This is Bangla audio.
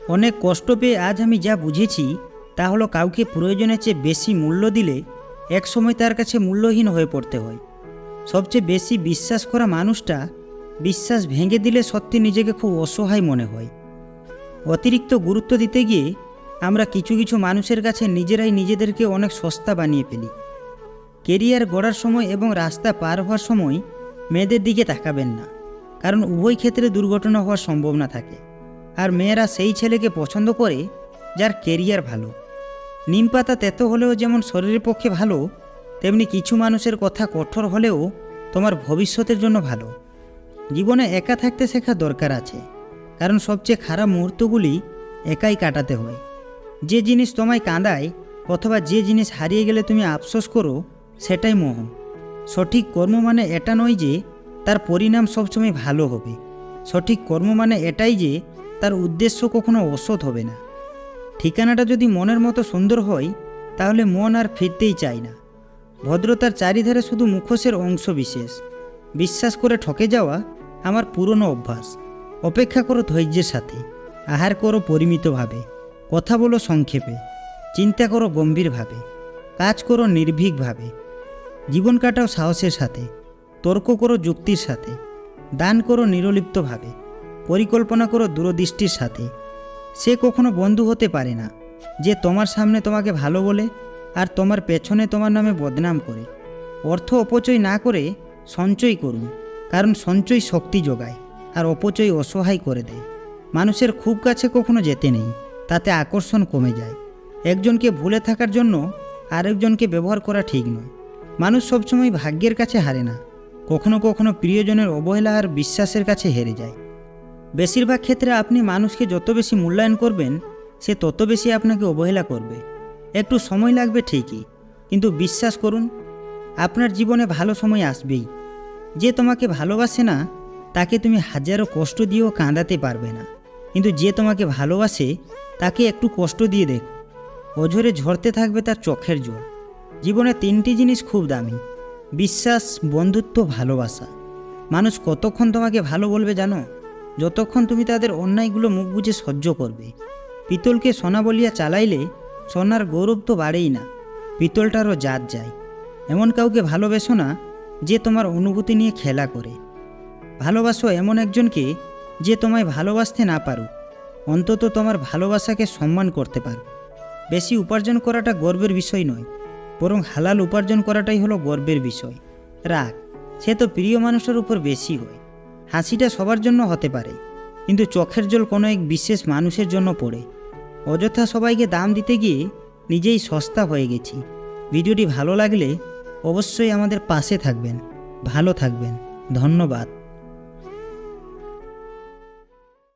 অনেক কষ্ট পেয়ে আজ আমি যা বুঝেছি তা হলো কাউকে প্রয়োজনের চেয়ে বেশি মূল্য দিলে একসময় তার কাছে মূল্যহীন হয়ে পড়তে হয়। সবচেয়ে বেশি বিশ্বাস করা মানুষটা বিশ্বাস ভেঙে দিলে সত্যি নিজেকে খুব অসহায় মনে হয়। অতিরিক্ত গুরুত্ব দিতে গিয়ে আমরা কিছু কিছু মানুষের কাছে নিজেরাই নিজেদেরকে অনেক সস্তা বানিয়ে ফেলি। কেরিয়ার গড়ার সময় এবং রাস্তা পার হওয়ার সময় মেয়েদের দিকে তাকাবেন না, কারণ উভয় ক্ষেত্রে দুর্ঘটনা হওয়ার সম্ভাবনা থাকে। আর মেয়েরা সেই ছেলেকে পছন্দ করে যার কেরিয়ার ভালো। নিম পাতা তেতো হলেও যেমন শরীরের পক্ষে ভালো, তেমনি কিছু মানুষের কথা কঠোর হলেও তোমার ভবিষ্যতের জন্য ভালো। জীবনে একা থাকতে শেখা দরকার আছে, কারণ সবচেয়ে খারাপ মুহূর্তগুলি একাই কাটাতে হয়। যে জিনিস তোমায় কাঁদায় অথবা যে জিনিস হারিয়ে গেলে তুমি আফসোস করো, সেটাই মোহ। সঠিক কর্ম মানে এটা নয় যে তার পরিণাম সবসময় ভালো হবে। সঠিক কর্ম মানে এটাই যে তার উদ্দেশ্য কখনো অসৎ হবে না। ঠিকানাটা যদি মনের মতো সুন্দর হয় তাহলে মন আর ফিরতেই চায় না। ভদ্রতার চারিধারে শুধু মুখোশের অংশ বিশেষ। বিশ্বাস করে ঠকে যাওয়া আমার পুরনো অভ্যাস। অপেক্ষা করো ধৈর্যের সাথে, আহার করো পরিমিতভাবে, কথা বলো সংক্ষেপে, চিন্তা করো গম্ভীরভাবে, কাজ করো নির্ভীকভাবে, জীবন কাটাও সাহসের সাথে, তর্ক করো যুক্তির সাথে, দান করো নিরলিপ্তভাবে, পরিকল্পনা করো দূরদৃষ্টির সাথে। সে কখনো বন্ধু হতে পারে না যে তোমার সামনে তোমাকে ভালো বলে আর তোমার পেছনে তোমার নামে বদনাম করে। অর্থ অপচয় না করে সঞ্চয় করুন, কারণ সঞ্চয় শক্তি যোগায় আর অপচয় অসহায় করে দেয়। মানুষের খুব কাছে কখনো যেতে নেই, তাতে আকর্ষণ কমে যায়। একজনকে ভুলে থাকার জন্য আরেকজনকে ব্যবহার করা ঠিক নয়। মানুষ সবসময় ভাগ্যের কাছে হারে না, কখনো কখনো প্রিয়জনের অবহেলা আর বিশ্বাসের কাছে হেরে যায়। বেশিরভাগ ক্ষেত্রে আপনি মানুষকে যত বেশি মূল্যায়ন করবেন, সে তত বেশি আপনাকে অবহেলা করবে। একটু সময় লাগবে ঠিকই, কিন্তু বিশ্বাস করুন আপনার জীবনে ভালো সময় আসবেই। যে তোমাকে ভালোবাসে না তাকে তুমি হাজারো কষ্ট দিয়েও কাঁদাতে পারবে না, কিন্তু যে তোমাকে ভালোবাসে তাকে একটু কষ্ট দিয়ে দেখো, অঝরে ঝরতে থাকবে তার চোখের জল। জীবনে তিনটি জিনিস খুব দামি: বিশ্বাস, বন্ধুত্ব, ভালোবাসা। মানুষ কতক্ষণ তোমাকে ভালো বলবে জানো? যতক্ষণ তুমি তাদের অন্যায়গুলো মুখ বুজে সহ্য করবে। পিতলকে সোনা বলিয়া চালাইলে সোনার গৌরব তো বাড়েই না, পিতলটারও জাত যায়। এমন কাউকে ভালোবেসো না যে তোমার অনুভূতি নিয়ে খেলা করে। ভালোবাসো এমন একজনকে যে তোমায় ভালোবাসতে না পারুক, অন্তত তোমার ভালোবাসাকে সম্মান করতে পারো। বেশি উপার্জন করাটা গর্বের বিষয় নয়, বরং হালাল উপার্জন করাটাই হলো গর্বের বিষয়। রাগ সে তো প্রিয় মানুষের উপর বেশি হয়। হাসিটা সবার জন্য হতে পারে, কিন্তু চোখের জল কোনো এক বিশেষ মানুষের জন্য পড়ে। অযথা সবাইকে দাম দিতে গিয়ে নিজেই সস্তা হয়ে গেছি। ভিডিওটি ভালো লাগলে অবশ্যই আমাদের পাশে থাকবেন। ভালো থাকবেন। ধন্যবাদ।